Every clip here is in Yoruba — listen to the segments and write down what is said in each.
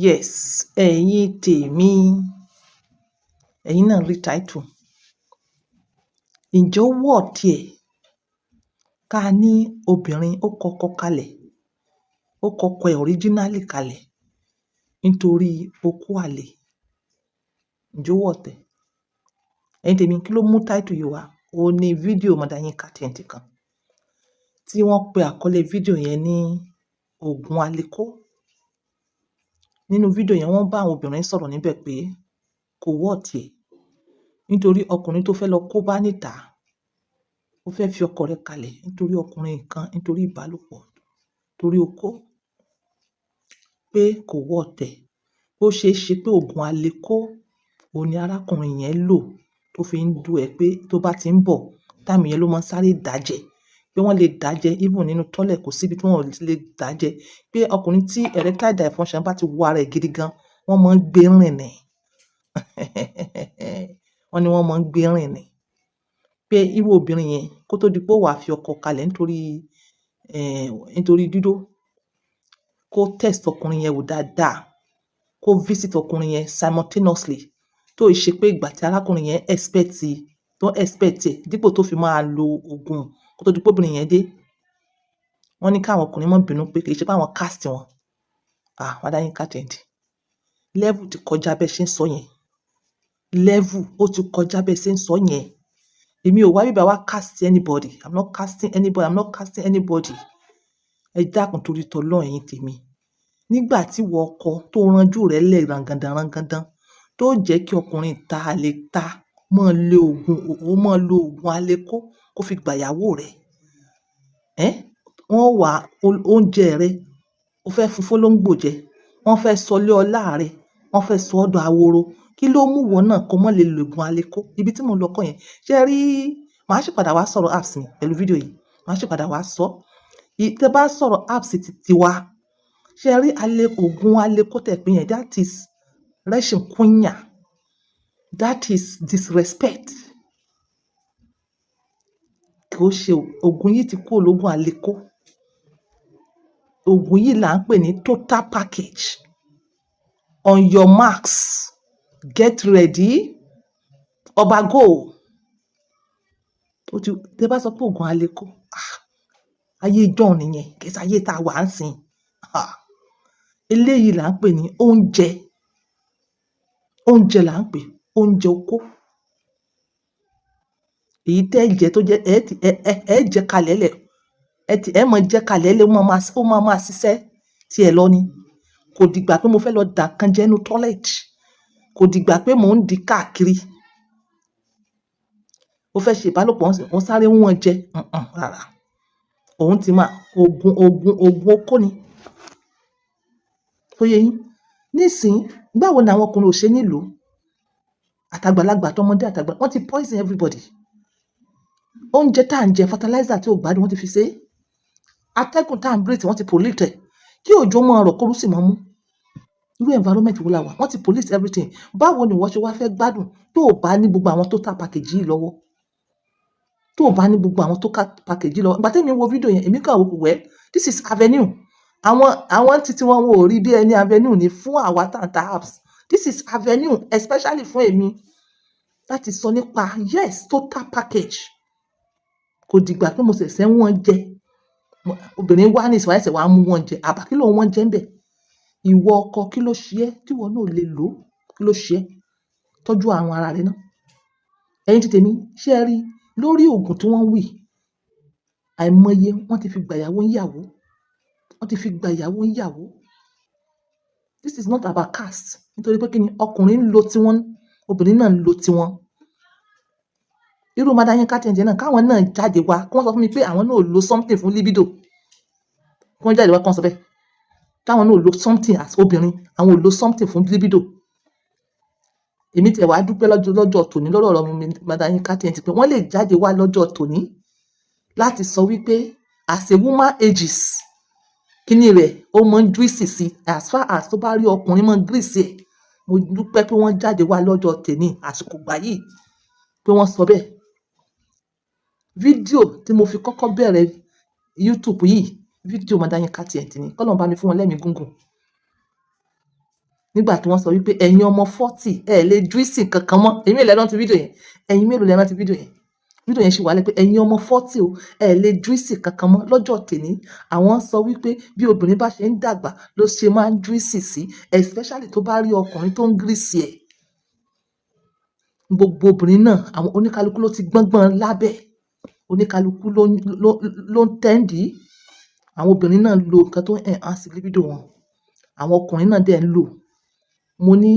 Yes, ẹ̀yin tèmi, ẹ̀yin náà rí title. Ǹjẹ́ ó wọ̀ tiẹ̀ ká ní obìnrin ó kọ́kọ́ kalẹ̀, ó kọ́kọ́ ẹ̀ originally kalẹ̀ nítorí opó àlè? Ǹjẹ́ ó wọ̀ tẹ̀? Ẹ̀yin tèmi, kí ló mú title yìí wá? Ó ní fídíò Mother Yinka TNT kan tí wọ́n pe àkọlé fídíò yẹn ní Ògùn Alékó. Nínú fídíò yẹn, wọ́n bá àwọn obìnrin sọ̀rọ̀ níbẹ̀ pé kò wọ̀ tiẹ̀ nítorí ọkùnrin tó fẹ́ lọ kó bá níta, ó fẹ́ fi ọkọ rẹ̀ kalẹ̀ nítorí ọkùnrin kan, nítorí ìbálòpọ̀, torí okó, pé kò wọ̀ tẹ̀. Ó ṣeé ṣe pé Ògùn Alékó òun ni arákùnrin yẹn lò tó fi ń dú ẹ pé tó bá ti ń bọ̀, táìmù yẹn ló máa ń sáré dàjẹ́, pé wọ́n lè dàjẹ́ even nínú tọ́lẹ̀, kò síbi tí wọ́n lè dàjẹ́, pé ọkùnrin tí erectile dysfunction bá ti wọ ara ẹ̀ gidi gan, wọ́n máa ń gbé rìn ni. Wọ́n ní wọ́n máa ń gbé rìn ni. Pé irú obìnrin yẹn kó tó di pé ó wá fi ọkọ kalẹ̀ nítorí dídó, kó test ọkùnrin yẹn wò dáadáa, kó visit ọkùnrin yẹn simultaneously, tó ì ṣe pé ìgbà tí arákùnrin yẹn expect ẹ̀ dípò tó fi máa lo oògùn kó tó di pé obìnrin yẹn dé. Wọ́n ní káwọn ọkùnrin má bínú pé kì í ṣe pé àwọn cast wọn. Mother Yinka TNT. Level ti kọjá bẹ́ẹ̀ ṣe ń sọ yẹn. Level ó ti kọjá bẹ́ẹ̀ ṣe ń sọ yẹn. Èmi ò wá bíbá wá cast anybody. I'm not casting anybody. Ẹ dákun torí t'Ọlọ́run ẹ̀yin tèmi. Nígbà tí ìwọ ọkọ tó ranjú rẹ̀ lẹ̀ rangandan tó jẹ́ kí ọkùnrin ta lè ta máa lo oògùn Alékó kó fi gbàyàwó rẹ̀. Wọ́n wá oúnjẹ rẹ̀, ó fẹ́ fún fólóńgbò jẹ, wọ́n fẹ́ sọ lé ọlá rẹ̀, wọ́n fẹ́ sọ ọ́dọ̀ aworo. Kí ló mú ìwọ náà kó mọ́ lè lo oògùn Alékó? Ibi tí mo lọ kọ́ yẹn. Ṣé ẹ rí, màá sì padà wá sọ̀rọ̀ apps mi pẹ̀lú fídíò yìí. Màá sì padà wá sọ. Tẹ́ bá sọ̀rọ̀ apps ti wa. Ṣé ẹ rí oògùn Alékó tẹ̀ pé yẹn, that is rashin kunya. That is disrespect. Kò ṣe oògùn yìí ti kúrò lóògùn Alékó. Oògùn yìí là ń pè ní total package. On your marks, get ready, ọba go. Tẹ́ bá sọ pé oògùn Alékó, ayé ìjọ́un nìyẹn, kì í ṣe ayé tá a wà ń sìn. Eléyìí là ń pè ní oúnjẹ. Oúnjẹ là ń pè, oúnjẹ okó. Èyí tẹ́ jẹ tó jẹ́ ẹ jẹ kalẹ̀ lẹ̀, ẹ mọ̀ jẹ kalẹ̀ lẹ̀, ó máa ṣiṣẹ́ tí ẹ lọ ni. Kò dìgbà pé mo fẹ́ lọ dà kan jẹ nínú toilet. Kò dìgbà pé mò ń di káàkiri. Ó fẹ́ ṣe ìbálòpọ̀, wọ́n sáré wọ́n jẹ. Rárá. Òun ti máa oògùn okó ni. Ó yé yín. Nísìnyí, báwo ni àwọn ọkùnrin ò ṣe nílò? Àtàgbàlagbà, tọmọdé àtàgbà, wọ́n ti poison everybody. Oúnjẹ tá à ń jẹ, fertilizer tí ò gbádùn wọ́n ti fi ṣe. Atẹ́gùn tá à ń breathe wọ́n ti pollute ẹ̀. Kí òjò máa rọ̀ kóru sì máa mú. Irú environment wo la wà? Wọ́n ti pollute everything. Báwo ni ìwọ ṣe wá fẹ́ gbádùn tó ò bá ní gbogbo àwọn total package yìí lọ́wọ́? Tó ò bá ní gbogbo àwọn total package yìí lọ́wọ́. Ìgbà tí èmi wo fídíò yẹn, èmi kàn wò pé this is avenue. Àwọn títí wọn ò rí bí ẹni avenue ni fún àwa tàǹtà apps. This is avenue especially fún èmi láti sọ nípa yes total package. Kò dìgbà pé mo ṣẹ̀ṣẹ̀ wọ́n jẹ. Obìnrin wá ní ìsìnwá ẹ̀sẹ̀ wá mú wọn jẹ. Àbá kí ló wọ́n jẹ ń bẹ̀? Ìwọ ọkọ kí ló ṣe é tí ìwọ náà ò lè lò? Kí ló ṣe é? Tọ́jú àrùn ara rẹ náà. Ẹ̀yin tí tèmi, ṣé ẹ rí lórí oògùn tí wọ́n wí? Àìmọye wọ́n ti fi gbàyàwó ń yàwó. Wọ́n ti fi gbàyàwó ń yàwó. This is not about caste. Nítorí pé kí ni ọkùnrin ń lo tiwọn, obìnrin náà ń lo tiwọn. Irú Mother Yinka TNT náà káwọn náà jáde wá kí wọ́n sọ fún mi pé àwọn náà ò lo something fún libido. Kí wọ́n jáde wá kí wọ́n sọ bẹ́ẹ̀. Táwọn náà ò lo something as obìnrin, àwọn ò lo something fún libido. Èmi tẹ̀ wá dúpẹ́ lọ́jọ́ tòní lọ́rọ̀ ọ̀rọ̀ mi Mother Yinka TNT pé wọ́n lè jáde wá lọ́jọ́ tòní láti sọ wípé as a woman ages, kíní rẹ̀ ó mọ ń juicy sí as far as tó bá rí ọkùnrin mọ grease ẹ̀. Mo dúpẹ́ pé wọ́n jáde wá lọ́jọ́ tèní àsìkò gbà yìí pé wọ́n sọ bẹ́ẹ̀. Fídíò tí mo fi kọ́kọ́ bẹ̀rẹ̀ YouTube yìí, fídíò Mother Yinka TNT ni. Kọ́lọ́run bá mi fún wọn lẹ́mìí gúngùn. nígbà tí wọ́n sọ wípé ẹ̀yin ọmọ 40 ẹ lè juicy kankan mọ́. Ẹ̀yin mélòó lẹ rántí fídíò yẹn? Ẹ̀yin mélòó lẹ rántí fídíò yẹn? Fídíò yẹn ṣì wà lẹ́ pé ẹ̀yin ọmọ 40 o, ẹ lè juicy kankan mọ́. Lọ́jọ́ tèní, àwọn sọ wípé bí obìnrin bá ṣe ń dàgbà ló ṣe máa ń juicy sí, especially tó bá rí ọkùnrin tó ń grease ẹ̀. Gbogbo obìnrin náà, àwọn oníkálukú ló ti gbọ́ngbọ́n lábẹ́. Oníkálukú ló ń tẹ́ǹdì. Àwọn obìnrin náà lo nǹkan tó ń enhance libido wọn. Àwọn ọkùnrin náà dẹ̀ ń lò. Mo ní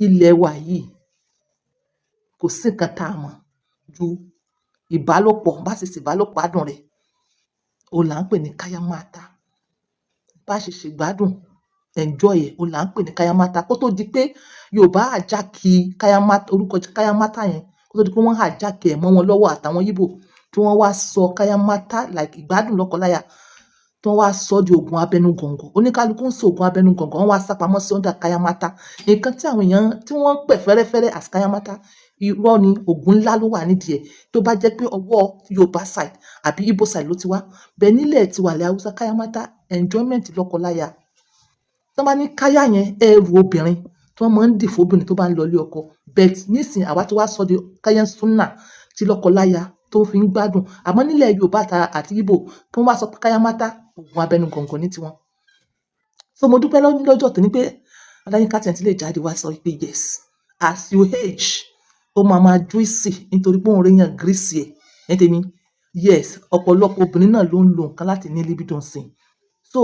ilẹ̀ wa yìí kò sí nǹkan tá a mọ̀ ju ìbálòpọ̀, bá ṣe ìbálòpọ̀ adùn rẹ̀. Òun là ń pè ní káyámátá. Bá ṣe ìgbádùn, enjoy ẹ̀, òun là ń pè ní káyámátá. Kó tó di pé Yorùbá àjákì káyámátá, orúkọ káyámátá yẹn, kó tó di pé wọ́n àjákì ẹ̀ mọ́ wọn lọ́wọ́ àtàwọn Yíbò tí wọ́n wá sọ káyámátá like ìgbádùn lọ́kọláya, tí wọ́n wá sọ di oògùn abẹnú gọ̀ǹgọ̀. Oníkálukú ń sọ oògùn abẹnú gọ̀ǹgọ̀, wọ́n wá sápamọ́ sí under káyámátá. Nǹkan tí àwọn èèyàn tí wọ́n ń pè fẹ́rẹ́fẹ́rẹ́ as káyámátá, irọ́ ni, oògùn ńlá ló wà nídìí ẹ̀. Tó bá jẹ́ pé ọwọ́ Yorùbá side àbí Igbo side ló ti wá. Bẹ́ẹ̀ nílẹ̀ tiwa ilẹ̀ Haúsá, káyámátá enjoyment lọ́kọláya. Tí wọ́n bá ní káyá yẹn, ẹrù obìnrin tí wọ́n máa ń dì fóbìnrin tó bá ń lọ ilé ọkọ. But nísìnyí àwa tí wá sọ di káyá súnà tí lọ́kọláya tó fi ń gbádùn. Àmọ́ nílẹ̀ Yorùbá àti Igbo kí wọ́n wá sọ pé káyámátá, oògùn abẹnú gọ̀ǹgọ̀ ní tiwọn. So mo dúpẹ́ lọ́jọ́ tòní pé Ọláyínká Tinubu lè jáde wá sọ pé yes, as you age, ó máa juicy nítorí pé òun rí yàn greasy ẹ̀. Ẹ tèmi, yes, ọ̀pọ̀lọpọ̀ obìnrin náà ló ń lo nǹkan láti ní libido sí. So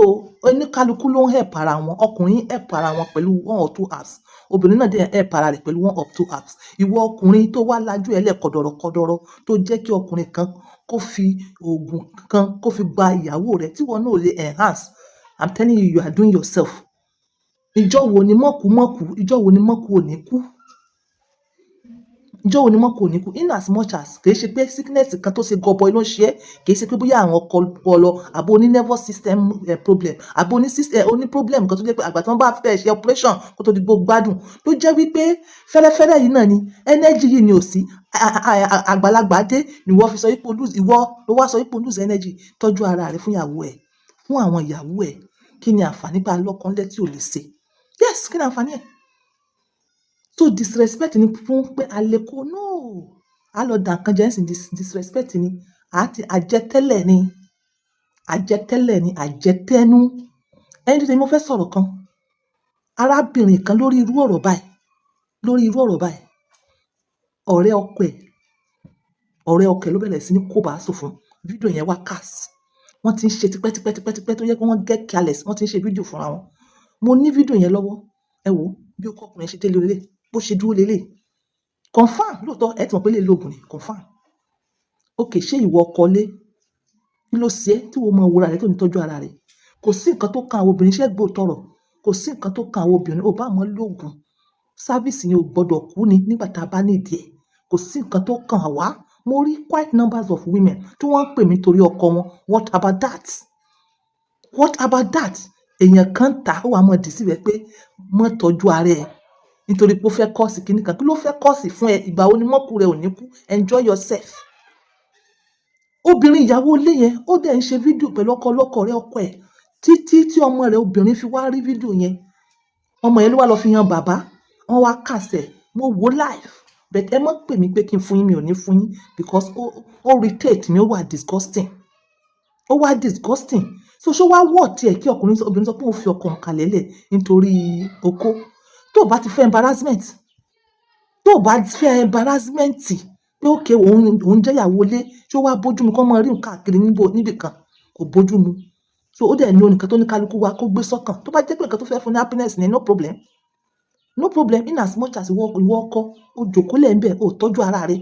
oníkálukú ló ń help ara wọn. Ọkùnrin help ara wọn pẹ̀lú 1 or 2 apps. Obìnrin náà dẹ̀ help ara rẹ̀ pẹ̀lú 1 or 2 apps. Ìwọ ọkùnrin tó wá lajú ẹ lẹ̀ kọ̀dọ̀rọ̀ tó jẹ́ kí ọkùnrin kan kó fi oògùn kan kó fi gba ìyàwó rẹ̀ tí wọn náà ò lè enhance. I'm telling you, you are doing yourself. Ìjọ́ wo ni mọ́kù? Ìjọ́ wo ni mọ́kù ò ní kú? Ìjọ́ wo ni mọ́kù ò ní kú? In as much as kì í ṣe pé sickness kan tó ṣe gọbọi ló ń ṣe ẹ́, kì í ṣe pé bóyá àwọn ọpọlọ àbò ní nervous system problem, àbò ní problem kan tó jẹ́ pé àgbà tí wọ́n bá fẹ́ ṣe operation kó tó di gbogbo gbádùn. Tó jẹ́ wípé fẹ́rẹ́fẹ́rẹ́ yìí náà ni energy yìí ni ò sí. Àgbàlagbà dé ni ìwọ fi sọ wípé ìwọ ló wá sọ wípé lose energy. Tọ́jú ara rẹ fún ìyàwó ẹ̀, fún àwọn ìyàwó ẹ̀. Kí ni àǹfààní pé alọ́kànlẹ́ tí ò lè ṣe? Yes, kí ni àǹfààní ẹ̀? So disrespect ni fún pé àlekò no. A lọ dà nǹkan jẹ́ ńsìn disrespect ni. Àjẹtẹ́lẹ̀ ni. Àjẹtẹ́nu. Ẹni tí mo fẹ́ sọ̀rọ̀ kan. Arábìnrin kan lórí irú ọ̀rọ̀ báyìí. Ọ̀rẹ́ ọkọ ẹ̀ ló bẹ̀rẹ̀ sí ní kó bá sùn fún. Fídíò yẹn wá cast. Wọ́n ti ń ṣe tipẹ́ tó yẹ kí wọ́n get careless. Wọ́n ti ń ṣe fídíò fúnra wọn. Mo ní fídíò yẹn lọ́wọ́. Ẹ wò bí ọkọ ọkùnrin ṣe délé lélẹ̀, bó ṣe dúró lélẹ̀. Confirm lóòótọ́ ẹ ti mọ̀ pé lè lóògùn ni. Confirm. Okay, ṣé ìwọ ọkọ lé? Kí ló ṣe é tí wọ́n mọ wòra rẹ̀ tó ní tọ́jú ara rẹ̀? Kò sí nǹkan tó kan àwọn obìnrin ṣẹ́ gbó tọrọ. Kò sí nǹkan tó kan àwọn obìnrin. Ó bá wọn lóògùn. Sáfíìsì yẹn ò gbọdọ̀ kú ni nígbà tá a bá ní ìdí ẹ̀. Kò sí nǹkan tó kan wá. Mo rí quite numbers of women tí wọ́n ń pè mí torí ọkọ wọn. What about that? Èèyàn kan tà ó wà mọ̀ dì sí rẹ̀ pé mọ́ tọ́jú ara ẹ̀ nítorí pé ó fẹ́ kọ́ọ̀sì kíní kan. Kí ló fẹ́ kọ́ọ̀sì fún ẹ? Ìgbà wo ni mọ́kù rẹ ò ní kú? Enjoy yourself. Obìnrin ìyàwó ilé yẹn ó dẹ̀ ń ṣe fídíò pẹ̀lú ọkọ ẹ̀ títí tí ọmọ rẹ̀ obìnrin fi wá rí fídíò yẹn. Ọmọ yẹn ló wá lọ fi hàn bàbá. Wọ́n wá kàsẹ̀. Mo wò live. But ẹ má pè mí pé kí n fún yín, mi ò ní fún yín because ó irritate mi, ó wà disgusting. So ṣó wá wọ̀ tiẹ̀ kí obìnrin sọ pé òun fi ọkọ òun kalẹ̀ lẹ̀ nítorí okó. Tó bá ti fẹ́ embarrassment pé okay òun jẹ́ ìyàwó ilé, ṣó wá bójú mu kó máa rí nǹkan káàkiri níbì kan? Kò bójú mu. So ó dẹ̀ ní nǹkan tó ní kálukú wa kó gbé sọ́kàn. Tó bá jẹ́ pé nǹkan tó fẹ́ fún ní happiness ni, no problem. In as much as ìwọ ọkọ ó jókòó lẹ̀ ń bẹ̀, ó tọ́jú ara rẹ̀.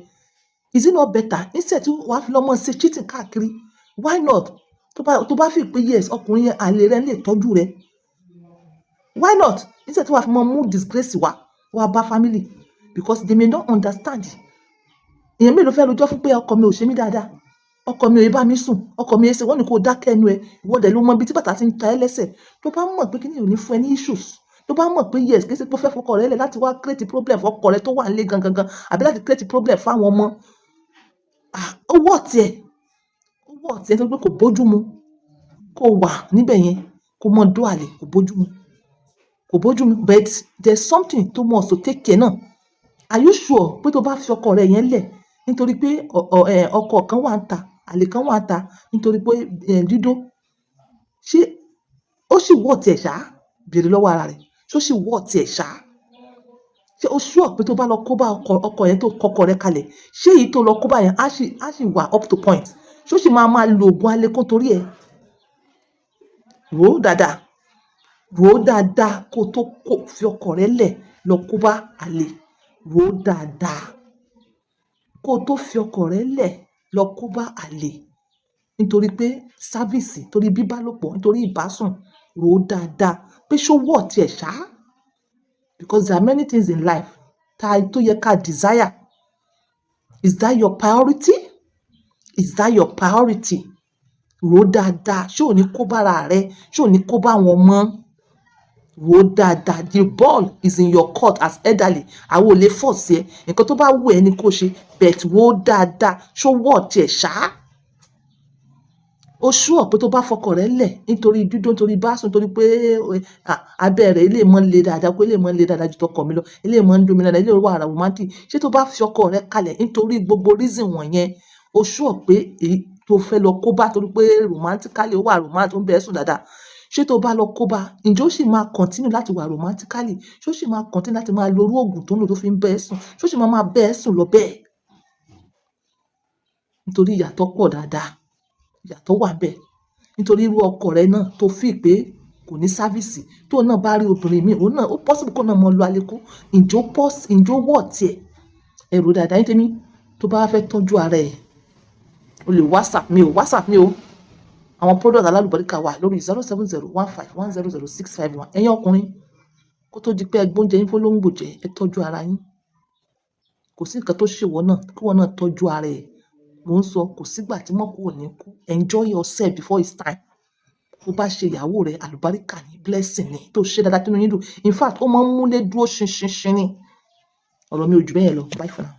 Is it not better? Instead tí wàá fi lọ́mọ ṣe cheating káàkiri. Why not? Tó bá fi pé yes, ọkùnrin yẹn àlè rẹ̀ lè tọ́jú rẹ̀. Why not? Instead tí wàá fi mọ mú disgrace wá bá family because they may not understand. Èèyàn mélòó fẹ́ lójọ́ fún pé ọkọ mi ò ṣe mí dáadáa. Ọkọ mi ò bá mi sùn. Ọkọ mi ṣe wọ́n ní kó dákẹ́ ẹnu ẹ. Ìwọ dẹ̀ ló mọ ibi tí bàtà ti ń ta ẹ́ lẹ́sẹ̀. Tó bá mọ̀ pé kíni ò ní fún ẹ ní issues. Tó bá mọ̀ pé yes, kí ṣe pé ó fẹ́ fọkọ rẹ̀ lẹ̀ láti wá create problem fọkọ rẹ̀ tó wà nílé gangan àbí láti create problem fáwọn ọmọ. Ó wọ̀ tiẹ̀ tó pé kò bójú mu. Kó wà níbẹ̀ yẹn kó mọ dó àlè kò bójú mu. kò bójú mu, but there's something tó must to take care náà. Are you sure pé tó bá fi ọkọ rẹ yẹn lẹ̀ nítorí pé ọkọ kan wà ń ta, àlè kan wà ń ta nítorí pé dídó, ṣé ó sì wọ̀ tiẹ̀ ṣá? Béèrè lọ́wọ́ ara rẹ̀, ṣé ó sì wọ̀ tiẹ̀ ṣá? Ṣé o sure pé tó bá lọ kó bá ọkọ yẹn tó kọkọ rẹ kalẹ̀, ṣé èyí tó lọ kó bá yẹn á sì wà up to point? Ṣé ó sì máa lo oògùn alekun torí ẹ̀? Rò ó dáadáa kó tó fi ọkọ rẹ lẹ̀ lọ kó bá àlè. Rò ó dáadáa kó tó fi ọkọ rẹ lẹ̀ lọ kó bá àlè nítorí pé sáfíìsì, torí bíbálòpọ̀, nítorí ìbásùn. Rò ó dáadáa pé ṣó wọ̀ tiẹ̀ ṣá? Because there are many things in life tó yẹ ká desire. Is that your priority? Is that your priority? Rò ó dáadáa, ṣé ò ní kó bára rẹ, ṣé ò ní kó bá àwọn ọmọ? Rò ó dáadáa. The ball is in your court as elderly. Àwọn ò lè force ẹ, nǹkan tó bá wù ẹ́ ni kó ṣe, but rò ó dáadáa, ṣó wọ̀ tiẹ̀ ṣá? O sure pé tó bá fọkọ rẹ lẹ̀ nítorí dídó, nítorí básùn, nítorí pé abẹ́ rẹ̀ eléyìí máa ń le dáadáa, pé eléyìí máa ń le dáadáa ju tọkọ mi lọ, eléyìí máa ń dùn mí dáadáa, eléyìí wà romantic. Ṣé tó bá fi ọkọ rẹ kalẹ̀ nítorí gbogbo reason wọ̀nyẹn, o sure pé èyí tó fẹ́ lọ kó bá torí pé romantically ó wà romantic, ó ń bẹ ẹ́ sùn dáadáa, ṣé tó bá lọ kó bá, ǹjẹ́ ó sì máa continue láti wà romantically? Ṣé ó sì máa continue láti máa lo irú oògùn tó ń lò tó fi ń bẹ ẹ́ sùn? Ṣé ó sì máa bẹ ẹ́ sùn lọ bẹ́ẹ̀? Nítorí ìyàtọ̀ pọ̀ dáadáa, ìyàtọ̀ wà ńbẹ̀. Nítorí irú ọkọ rẹ náà tó feel pé kò ní sáfíìsì, tóun náà bá rí obìnrin míì, òun náà ó possible kóun náà máa lo alekun. Ǹjẹ́ ó wọ̀ tiẹ̀? Ẹ rò ó dáadáa. Ní tèmi, tó bá fẹ́ tọ́jú ara ẹ̀, o lè WhatsApp mi o. Àwọn product alálùbáríkà wà lórí 07015100651. Ẹ̀yin ọkùnrin, kó tó di pé ẹ gbóúnjẹ yín fólóńgbò jẹ, ẹ tọ́jú ara yín. Kò sí nǹkan tó ṣèwọ náà kí wọ́n náà tọ́jú ara ẹ̀. Mò ń sọ, kò sígbà tí mọ́kù ò ní kú. Enjoy yourself before it's time. Tó bá ṣe ìyàwó rẹ, àlùbáríkà ni, blessing ni, tó ṣe dáadáa tínú yín dùn. In fact, ó máa ń múlé dúró ṣinṣin ni. Ọ̀rọ̀ mi ò jù bẹ́ẹ̀ lọ. Bye for now.